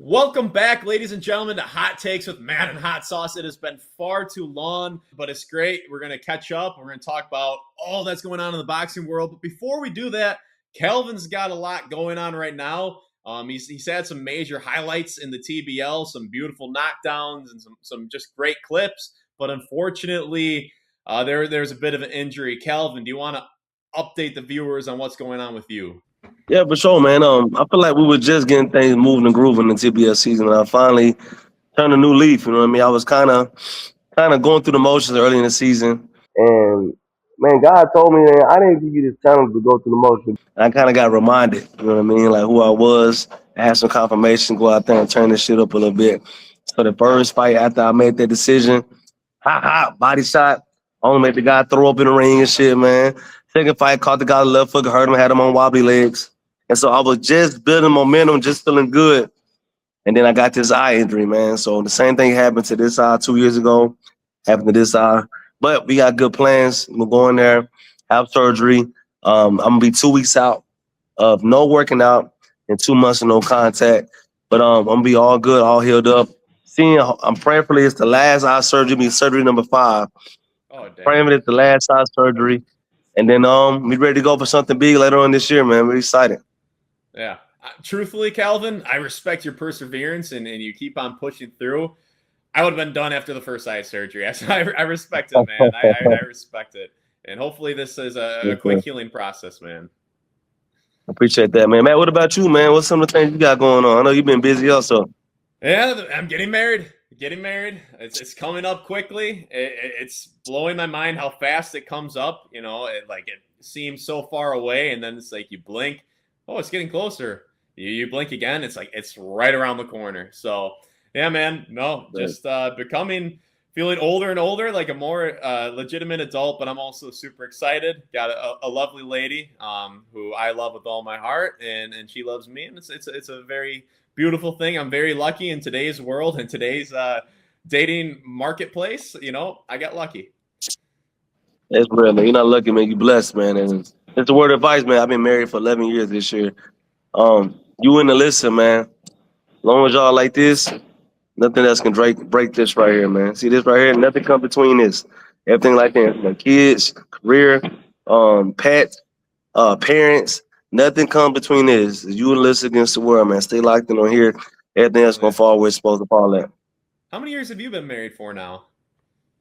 Welcome back, ladies and gentlemen, to Hot Takes with Matt and Hot Sauce. It has been far too long, but it's great. We're going to catch up. We're going to talk about all that's going on in the boxing world. But before we do that, Kalvin's got a lot going on right now. He's had some major highlights in the TBL, some beautiful knockdowns and some just great clips. But unfortunately, there's a bit of an injury. Kalvin, do you want to update the viewers on what's going on with you? Yeah, for sure, man. I feel like we were just getting things moving and grooving in the TBS season, and I finally turned a new leaf. You know what I mean? I was kind of going through the motions early in the season, and man, God told me that I didn't give you this challenge to go through the motions. I kind of got reminded, you know what I mean, like who I was. I had some confirmation, go out there and turn this shit up a little bit. So the first fight after I made that decision, body shot, only made the guy throw up in the ring and shit, man. Second fight, caught the guy the left foot, hurt him, had him on wobbly legs. And so I was just building momentum, just feeling good. And then I got this eye injury, man. So the same thing happened to this eye 2 years ago, happened to this eye. But we got good plans. We'll go in there, have surgery. I'm going to be 2 weeks out of no working out and 2 months of no contact. But I'm going to be all good, all healed up. I'm praying for it's the last eye surgery, be surgery number 5. Oh, damn. Praying for it's the last eye surgery. And then we ready to go for something big later on this year, man. We're excited. Yeah. Truthfully, Kalvin, I respect your perseverance and you keep on pushing through. I would have been done after the first eye surgery. I respect it, man. I respect it. And hopefully this is a quick healing process, man. I appreciate that, man. Matt, what about you, man? What's some of the things you got going on? I know you've been busy also. Yeah, I'm getting married. It's coming up quickly. It's blowing my mind how fast it comes up. You know, it seems so far away, and then it's like you blink. Oh, it's getting closer. You blink again, it's like it's right around the corner. So, yeah, man, just feeling older and older, like a more legitimate adult, but I'm also super excited. Got a lovely lady who I love with all my heart, and she loves me, and it's a very beautiful thing. I'm very lucky in today's world and today's dating marketplace. You know, I got lucky. That's real, man. You're not lucky, man. You're blessed, man. And it's a word of advice, man. I've been married for 11 years this year. You in the listen, man. As long as y'all like this, nothing else can break this right here, man. See this right here? Nothing come between this. Everything like that. My kids, career, pets, parents, nothing come between this. You and listen against the world, man. Stay locked in on here. Everything else gonna fall where it's supposed to fall at. How many years have you been married for now?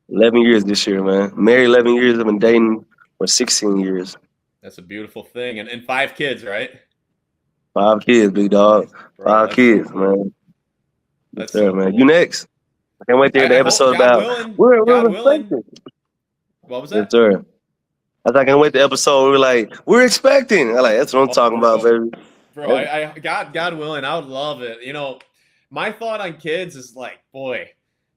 11 years this year, man. Married 11 years. I've been dating for 16 years. That's a beautiful thing. And 5 kids, right? 5 kids, big dog. Bro, 5 kids, man. That's there, so man. cool. You next. I can't wait to hear the episode about we're expecting. What was that? Yes, sir. I can't wait the episode. We're like, we're expecting. I like that's what I'm talking about, baby. Bro, God willing, I would love it. You know, my thought on kids is like, boy,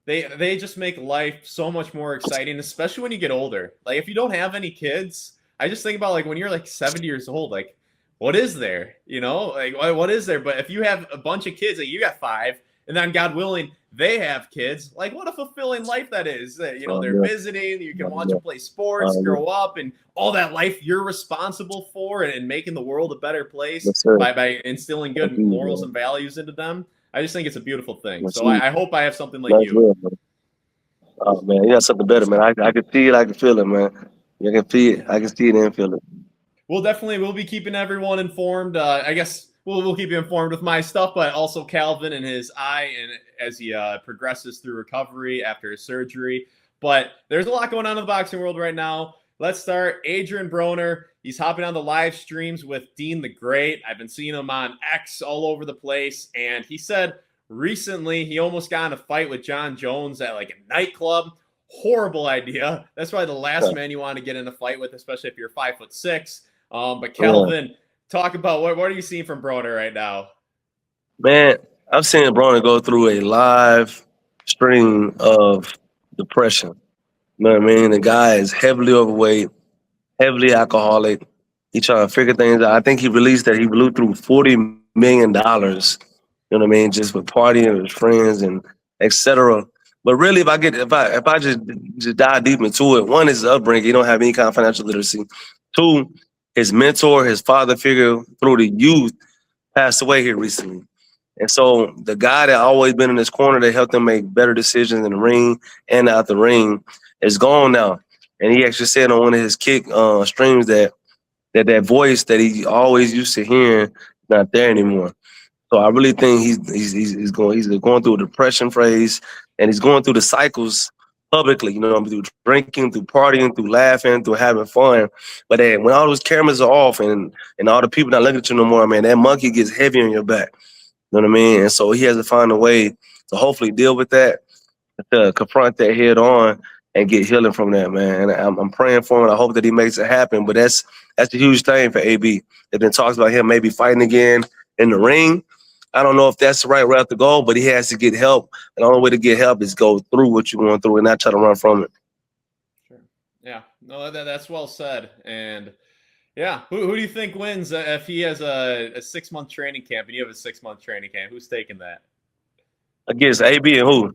they just make life so much more exciting, especially when you get older. Like if you don't have any kids, I just think about like when you're like 70 years old, like what is there? You know, like what is there? But if you have a bunch of kids, like you got 5, and then God willing, they have kids. Like what a fulfilling life that is. You know, they're visiting. You can watch them play sports, grow up, and all that life you're responsible for, and making the world a better place by instilling good morals and values into them. I just think it's a beautiful thing. So I hope I have something like you. Oh man, you got something better, man. I can see it, I can feel it, man. I can see it and feel it. We'll be keeping everyone informed. I guess we'll keep you informed with my stuff, but also Kalvin and his eye, and as he progresses through recovery after his surgery. But there's a lot going on in the boxing world right now. Let's start. Adrien Broner. He's hopping on the live streams with Dean the Great. I've been seeing him on X all over the place. And he said recently he almost got in a fight with Jon Jones at like a nightclub. Horrible idea. That's probably the last man you want to get in a fight with, especially if you're 5'6". But Kalvin, talk about what are you seeing from Broner right now? Man, I've seen Broner go through a live string of depression. You know what I mean? The guy is heavily overweight, heavily alcoholic. He trying to figure things out. I think he released that he blew through $40 million, you know what I mean, just with partying with his friends and etc. But really, if I just dive deep into it, one is his upbringing. He don't have any kind of financial literacy. 2, his mentor, his father figure through the youth passed away here recently. And so the guy that always been in his corner that helped him make better decisions in the ring and out the ring is gone now. And he actually said on one of his kick streams that voice that he always used to hearing not there anymore. So I really think he's going through a depression phase, and he's going through the cycles publicly. You know, through drinking, through partying, through laughing, through having fun. But then when all those cameras are off and all the people not looking at you no more, man, that monkey gets heavy on your back. You know what I mean? And so he has to find a way to hopefully deal with that, to confront that head on and get healing from that, man. And I'm praying for him. I hope that he makes it happen. But that's a huge thing for AB. There's been talks about him maybe fighting again in the ring. I don't know if that's the right route to go, but he has to get help. And the only way to get help is go through what you're going through and not try to run from it. Sure. Yeah. No, that's well said. And yeah, who do you think wins if he has a 6-month training camp and you have a 6-month training camp? Who's taking that? Against AB and who?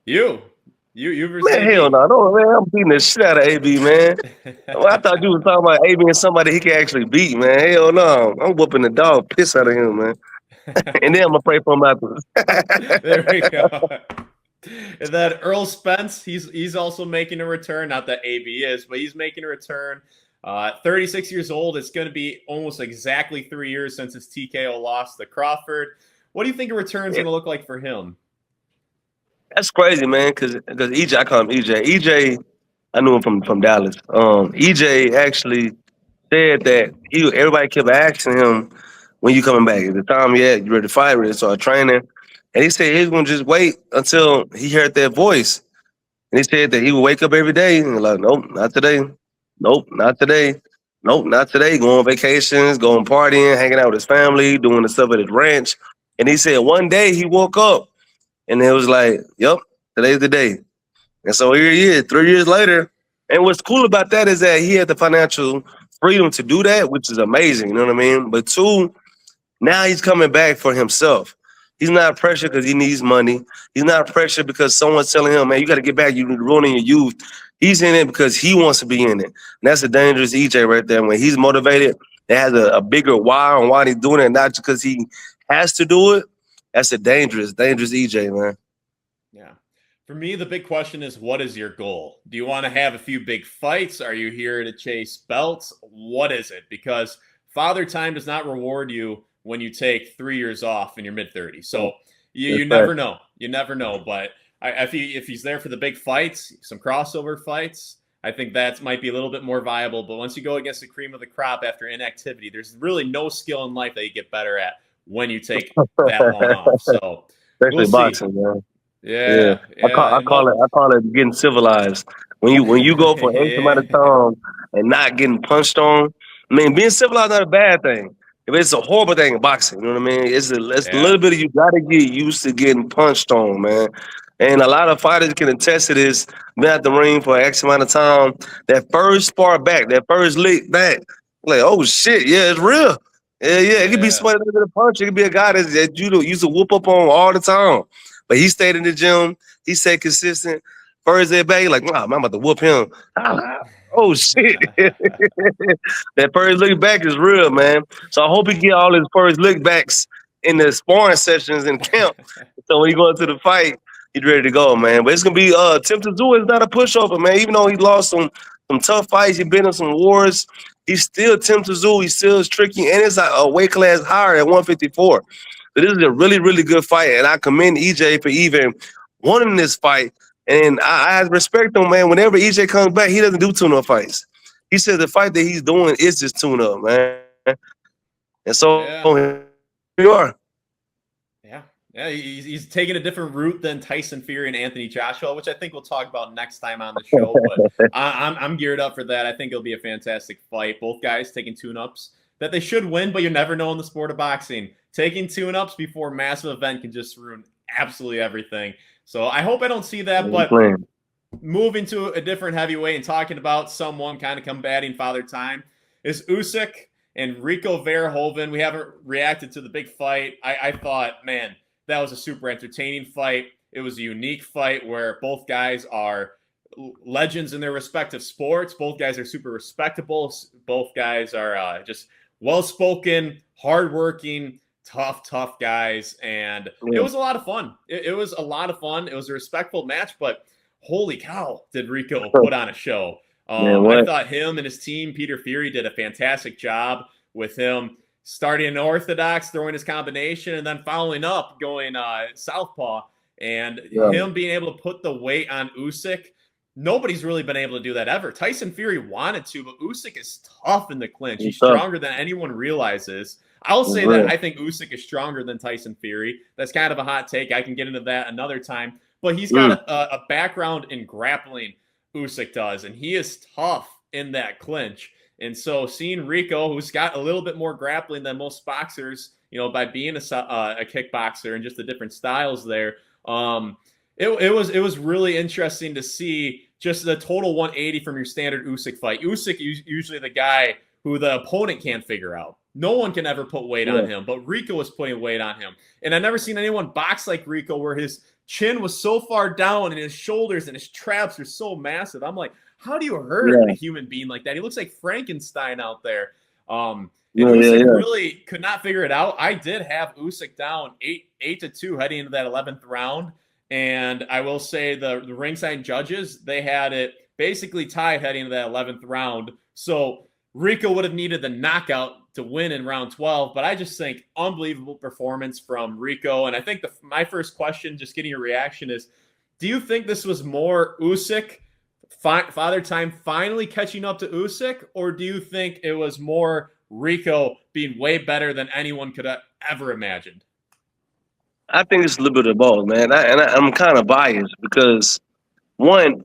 You versus Man, AB. hell no. Man, I'm beating the shit out of AB, man. Well, I thought you were talking about AB and somebody he can actually beat, man. Hell no. I'm whooping the dog piss out of him, man. And then I'm going to pray for him afterwards. There we go. And then Errol Spence, he's also making a return. Not that AB is, but he's making a return. 36 years old. It's going to be almost exactly 3 years since his TKO loss to Crawford. What do you think a return is going to look like for him? That's crazy, man, because EJ, I call him EJ. EJ, I knew him from Dallas. EJ actually said that everybody kept asking him, when you coming back? At the time, yeah, you ready to fight, ready to start training. And he said he was going to just wait until he heard that voice. And he said that he would wake up every day and like, nope, not today. Nope, not today. Nope, not today. Going on vacations, going partying, hanging out with his family, doing the stuff at his ranch. And he said one day he woke up and it was like, yep, today's the day. And so here he is, 3 years later. And what's cool about that is that he had the financial freedom to do that, which is amazing, you know what I mean? But two, now he's coming back for himself. He's not pressured because he needs money. He's not pressured because someone's telling him, man, you got to get back. You're ruining your youth. He's in it because he wants to be in it. And that's a dangerous EJ right there. When he's motivated, it has a bigger why on why he's doing it, not just because he has to do it. That's a dangerous EJ, man. Yeah. For me, the big question is, what is your goal? Do you want to have a few big fights? Are you here to chase belts? What is it? Because Father Time does not reward you when you take 3 years off in your mid-30s. So you never know. You never know. But if he's there for the big fights, some crossover fights, I think that might be a little bit more viable. But once you go against the cream of the crop after inactivity, there's really no skill in life that you get better at when you take that long off. So especially boxing, man. Yeah. I call it getting civilized. When you go for X amount of time and not getting punched on, I mean, being civilized is not a bad thing. If it's a horrible thing in boxing, you know what I mean? It's a little bit of you got to get used to getting punched on, man. And a lot of fighters can attest to this. Been at the ring for X amount of time. That first spar back, that first lick back, like, oh shit, yeah, it's real. Yeah. It could be somebody that's gonna punch. It could be a guy that you used to whoop up on all the time. But he stayed in the gym. He stayed consistent. First day back, like, nah, I'm about to whoop him. Oh shit. That first look back is real, man. So I hope he get all his first look backs in the sparring sessions in camp. So when he go into the fight, he's ready to go, man. But it's gonna be Tim Tszyu is not a pushover, man. Even though he lost some tough fights, he's been in some wars. He's still Tim Tszyu. He still is tricky, and it's a weight class higher at 154. So this is a really, really good fight, and I commend EJ for even wanting this fight. And I respect him, man. Whenever EJ comes back, he doesn't do tune-up fights. He said the fight that he's doing is just tune-up, man. And so here you are. Yeah, he's taking a different route than Tyson Fury and Anthony Joshua, which I think we'll talk about next time on the show. But I'm geared up for that. I think it'll be a fantastic fight. Both guys taking tune-ups that they should win, but you never know in the sport of boxing. Taking tune-ups before a massive event can just ruin absolutely everything. So I hope I don't see that, but moving to a different heavyweight and talking about someone kind of combating Father Time is Usyk and Rico Verhoeven. We haven't reacted to the big fight. I thought, man, that was a super entertaining fight. It was a unique fight where both guys are legends in their respective sports. Both guys are super respectable. Both guys are just well-spoken, hardworking, tough guys, and it Yeah. was a lot of fun. It was a lot of fun. It was a respectful match, but holy cow, did Rico put on a show. Man, I what? thought him and his team, Peter Fury, did a fantastic job with him starting an orthodox, throwing his combination, and then following up, going southpaw, and Yeah. him being able to put the weight on Usyk. Nobody's really been able to do that ever. Tyson Fury wanted to, but Usyk is tough in the clinch. He's stronger than anyone realizes. I'll say that I think Usyk is stronger than Tyson Fury. That's kind of a hot take. I can get into that another time. But he's got a background in grappling, Usyk does, and he is tough in that clinch. And so seeing Rico, who's got a little bit more grappling than most boxers, you know, by being a kickboxer and just the different styles there, it was really interesting to see just the total 180 from your standard Usyk fight. Usyk is usually the guy who the opponent can't figure out. No one can ever put weight on him, but Rico was putting weight on him. And I've never seen anyone box like Rico where his chin was so far down and his shoulders and his traps are so massive. I'm like, how do you hurt a human being like that? He looks like Frankenstein out there. And Usyk really could not figure it out. I did have Usyk down 8-2 heading into that 11th round. And I will say the ringside judges, they had it basically tied heading into that 11th round. So Rico would have needed the knockout to win in round 12, but I just think unbelievable performance from Rico. And I think my first question, just getting your reaction, is do you think this was more Usyk, Father Time finally catching up to Usyk, or do you think it was more Rico being way better than anyone could have ever imagined? I think it's a little bit of both, man. I'm kind of biased because, one,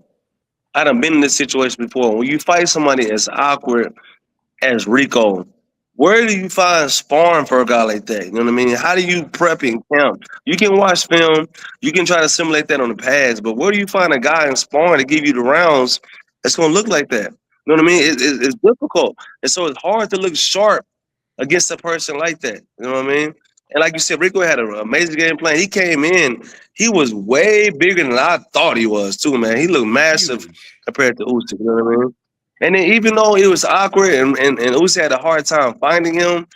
I done been in this situation before. When you fight somebody as awkward as Rico, where do you find sparring for a guy like that? You know what I mean? How do you prep in camp? You can watch film, you can try to simulate that on the pads, but where do you find a guy in sparring to give you the rounds that's going to look like that? You know what I mean? It's difficult. And so it's hard to look sharp against a person like that. You know what I mean? And like you said, Rico had an amazing game plan. He came in, he was way bigger than I thought he was too, man. He looked massive compared to Usyk, you know what I mean? And then even though it was awkward and Usyk had a hard time finding him,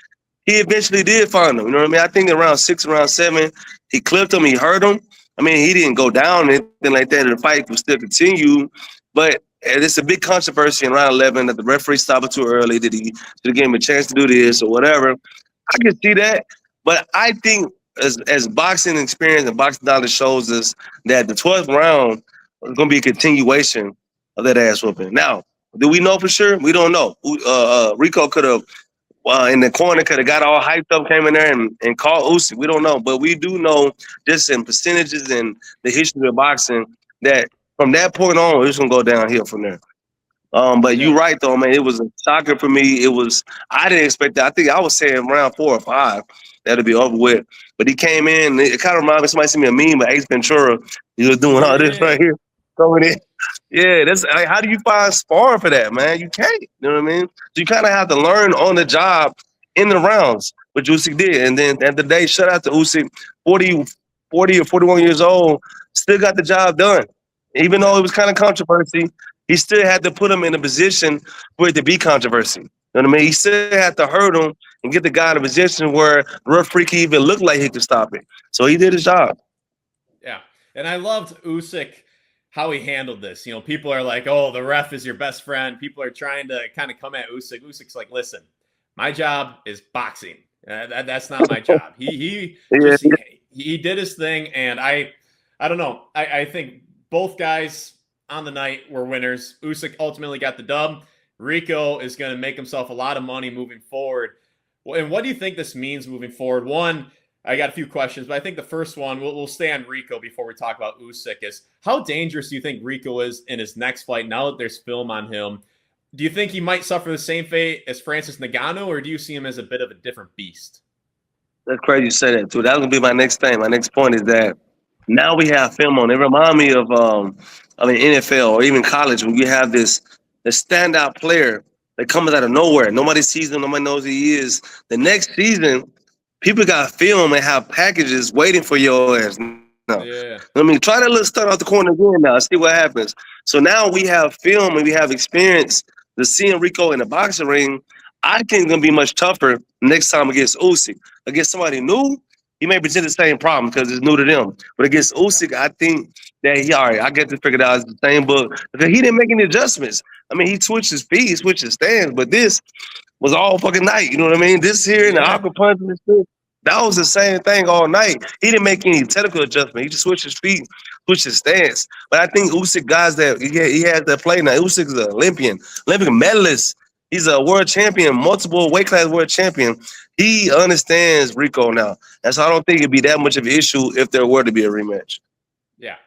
he eventually did find him. You know what I mean? I think around 6, around 7, he clipped him, he hurt him. I mean, he didn't go down or anything like that. The fight would still continue. But it's a big controversy in round 11 that the referee stopped it too early. Did he give him a chance to do this or whatever? I can see that. But I think as boxing experience and boxing knowledge shows us that the 12th round is going to be a continuation of that ass whooping. Now, do we know for sure? We don't know. Rico could have, in the corner, could have got all hyped up, came in there and called Usyk. We don't know. But we do know, just in percentages and the history of boxing, that from that point on, it's going to go downhill from there. But you're right, though, man. It was a shocker for me. I didn't expect that. I think I was saying round 4 or 5, that'll be over with. But he came in, it kind of reminded me, somebody sent me a meme, but Ace Ventura, he was doing all this right here, going in. Yeah, that's how do you find sparring for that, man? You can't. You know what I mean? So you kind of have to learn on the job in the rounds, which Usyk did. And then at the day, shout out to Usyk, 40 or 41 years old, still got the job done. Even though it was kind of controversy, he still had to put him in a position for it to be controversy. You know what I mean? He still had to hurt him and get the guy in a position where the referee could even look like he could stop it. So he did his job. Yeah. And I loved Usyk, how he handled this. You know, people are like, oh, the ref is your best friend. People are trying to kind of come at Usyk. Usyk's like, listen, my job is boxing. That's not my job. He did his thing. And I don't know. I think both guys on the night were winners. Usyk ultimately got the dub. Rico is going to make himself a lot of money moving forward. And what do you think this means moving forward? One, I got a few questions, but I think the first one, we'll stay on Rico before we talk about Usyk, is how dangerous do you think Rico is in his next fight now that there's film on him? Do you think he might suffer the same fate as Francis Ngannou, or do you see him as a bit of a different beast? That's crazy you say that, too. That's going to be my next thing. My next point is that now we have film on. It reminds me of NFL or even college when you have the standout player that comes out of nowhere. Nobody sees him. Nobody knows who he is. The next season, people got film and have packages waiting for your ass. No. Yeah. I mean, try that little stunt out the corner again now. See what happens. So now we have film and we have experience to seeing Rico in the boxing ring. I think it's gonna be much tougher next time against Usyk. Against somebody new, he may present the same problem because it's new to them. But against Yeah. Usyk, I think that he all right. I get this figured out. It's the same book because he didn't make any adjustments. I mean, he switched his feet, he switched his stance, but this was all fucking night. You know what I mean? This here and the Yeah. aqua punch and this shit, that was the same thing all night. He didn't make any technical adjustment. He just switched his feet, switched his stance. But I think Usyk guys that he has that play now. Usyk is an Olympic medalist. He's a world champion, multiple weight class world champion. He understands Rico now. And so I don't think it'd be that much of an issue if there were to be a rematch. Yeah.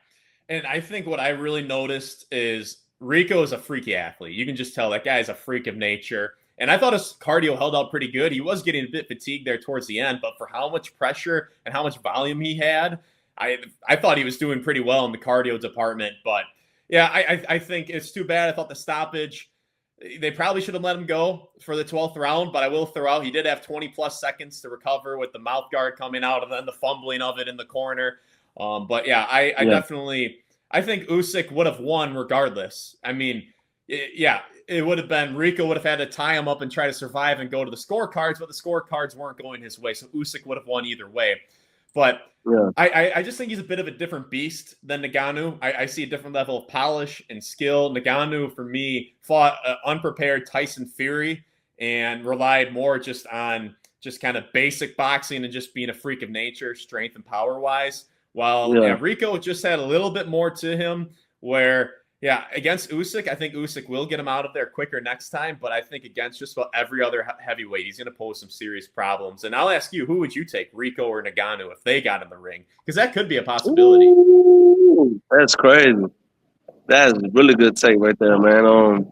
And I think what I really noticed is Rico is a freaky athlete. You can just tell that guy is a freak of nature. And I thought his cardio held out pretty good. He was getting a bit fatigued there towards the end, but for how much pressure and how much volume he had, I thought he was doing pretty well in the cardio department. But yeah, I think it's too bad. I thought the stoppage, they probably should have let him go for the 12th round, but I will throw out, he did have 20 plus seconds to recover with the mouth guard coming out and then the fumbling of it in the corner. But yeah, I definitely, I think Usyk would have won regardless. I mean, it would have been, Rico would have had to tie him up and try to survive and go to the scorecards, but the scorecards weren't going his way. So Usyk would have won either way. But Yeah. I just think he's a bit of a different beast than Ngannou. I see a different level of polish and skill. Ngannou, for me, fought unprepared Tyson Fury and relied more just on just kind of basic boxing and just being a freak of nature, strength and power-wise. While Rico just had a little bit more to him where, against Usyk, I think Usyk will get him out of there quicker next time. But I think against just about every other heavyweight, he's going to pose some serious problems. And I'll ask you, who would you take, Rico or Ngannou, if they got in the ring? Because that could be a possibility. Ooh, that's crazy. That's a really good take right there, man.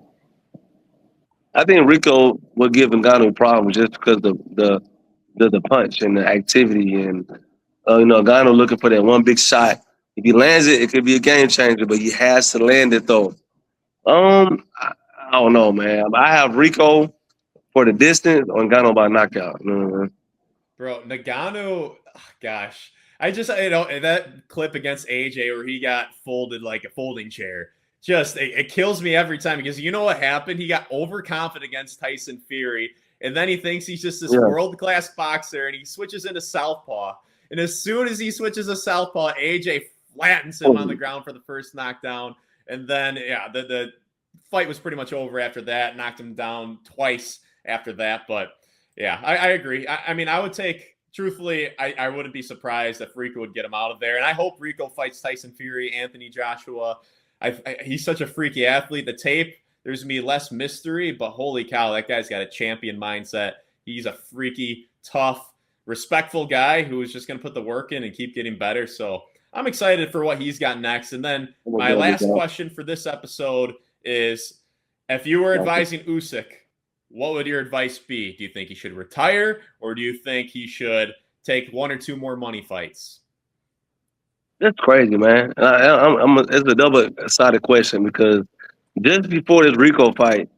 I think Rico will give Ngannou problems just because the punch and the activity and Ngannou looking for that one big shot. If he lands it, it could be a game changer, but he has to land it though. I don't know, man. I have Rico for the distance or Ngannou by knockout. Bro, Ngannou, gosh. I just, that clip against AJ where he got folded like a folding chair, just, it kills me every time because you know what happened? He got overconfident against Tyson Fury, and then he thinks he's just this world-class boxer, and he switches into southpaw. And as soon as he switches to southpaw, AJ flattens him on the ground for the first knockdown. And then, the fight was pretty much over after that, knocked him down twice after that. But, yeah, I agree. I mean, I would take, truthfully, I wouldn't be surprised if Rico would get him out of there. And I hope Rico fights Tyson Fury, Anthony Joshua. He's such a freaky athlete. The tape, there's going to be less mystery, but holy cow, that guy's got a champion mindset. He's a freaky, tough, respectful guy who is just going to put the work in and keep getting better. So I'm excited for what he's got next. And then my last question for this episode is, if you were advising Usyk, what would your advice be? Do you think he should retire, or do you think he should take one or two more money fights? That's crazy, man. It's a double-sided question because just before this Rico fight,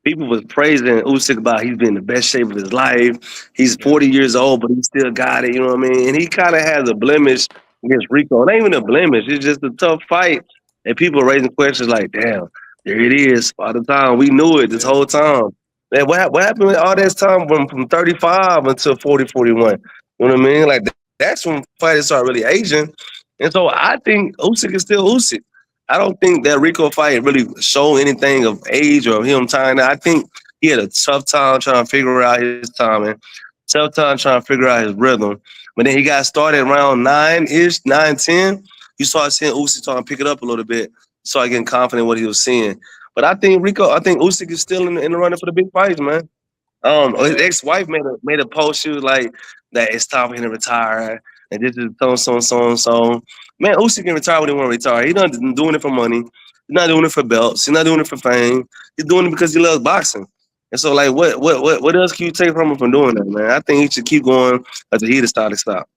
people was praising Usyk about he's been in the best shape of his life. He's 40 years old, but he still got it. You know what I mean? And he kind of has a blemish against Rico. It ain't even a blemish. It's just a tough fight. And people are raising questions like, damn, there it is. By the time we knew it this whole time. Man, what happened with all this time from 35 until 40, 41? You know what I mean? Like, that's when fighters start really aging. And so I think Usyk is still Usyk. I don't think that Rico fight really showed anything of age or him tying. I think he had a tough time trying to figure out his timing, tough time trying to figure out his rhythm. But then he got started around 9-ish, 9, 10. You started seeing Usyk starting to pick it up a little bit. You started getting confident in what he was seeing. But I think Usyk is still in the running for the big fights, man. His ex-wife made a post. She was like, that it's time for him to retire. And this is so. Man, Usyk can retire when he want to retire. He's not doing it for money. He's not doing it for belts. He's not doing it for fame. He's doing it because he loves boxing. And so, like, what else can you take from him from doing that, man? I think he should keep going until he decides to stop.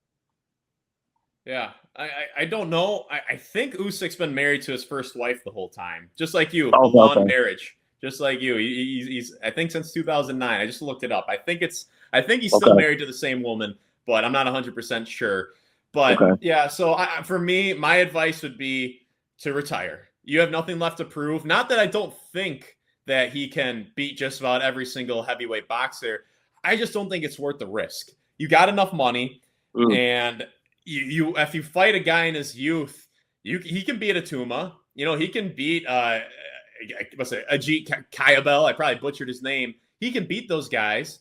Yeah, I don't know. I think Usyk's been married to his first wife the whole time, just like you. Long marriage, just like you. He's I think since 2009. I just looked it up. I think he's still married to the same woman, but I'm not 100% sure. But yeah, so for me, my advice would be to retire. You have nothing left to prove. Not that I don't think that he can beat just about every single heavyweight boxer. I just don't think it's worth the risk. You got enough money, and you if you fight a guy in his youth, he can beat a Tuma. He can beat Ajit Kayabel. I probably butchered his name. He can beat those guys.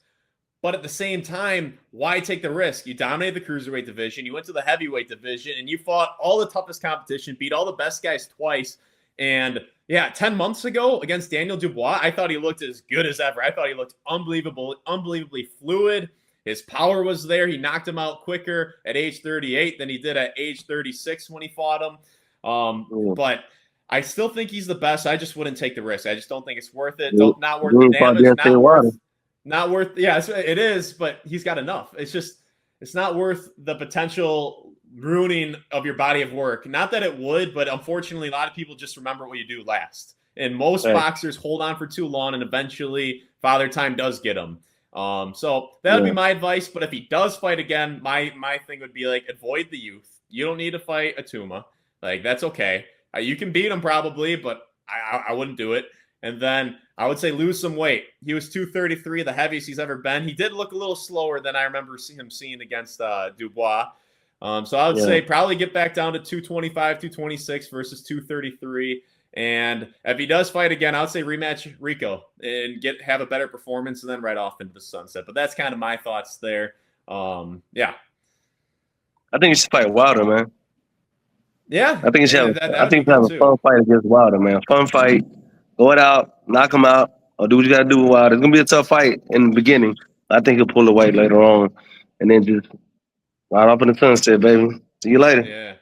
But at the same time, why take the risk? You dominated the cruiserweight division. You went to the heavyweight division, and you fought all the toughest competition, beat all the best guys twice. And, 10 months ago against Daniel Dubois, I thought he looked as good as ever. I thought he looked unbelievably fluid. His power was there. He knocked him out quicker at age 38 than he did at age 36 when he fought him. But I still think he's the best. I just wouldn't take the risk. I just don't think it's worth it. Not worth the damage. Not worth, it is, but he's got enough. It's not worth the potential ruining of your body of work. Not that it would, but unfortunately, a lot of people just remember what you do last. And most boxers hold on for too long, and eventually Father Time does get them. So that would be my advice. But if he does fight again, my thing would be avoid the youth. You don't need to fight a Tuma. That's okay. You can beat him probably, but I wouldn't do it. And then I would say lose some weight. He was 233, the heaviest he's ever been. He did look a little slower than I remember him seeing against Dubois. So I would say probably get back down to 225, 226 versus 233. And if he does fight again, I would say rematch Rico and have a better performance and then right off into the sunset. But that's kind of my thoughts there. I think he should fight Wilder, man. Yeah. I think he should have a fun fight against Wilder, man. Fun fight. Go it out, knock him out, or do what you got to do with Wilder. It's going to be a tough fight in the beginning. I think he'll pull away later on and then just ride off in the sunset, baby. See you later.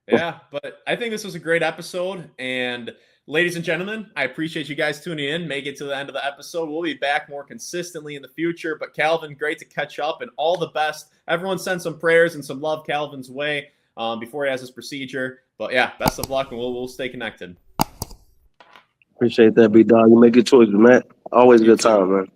Yeah, but I think this was a great episode. And ladies and gentlemen, I appreciate you guys tuning in. Make it to the end of the episode. We'll be back more consistently in the future. But Kalvin, great to catch up and all the best. Everyone send some prayers and some love Kalvin's way before he has his procedure. But best of luck, and we'll stay connected. Appreciate that, big dog. You make good choices, man. Always a good time, man.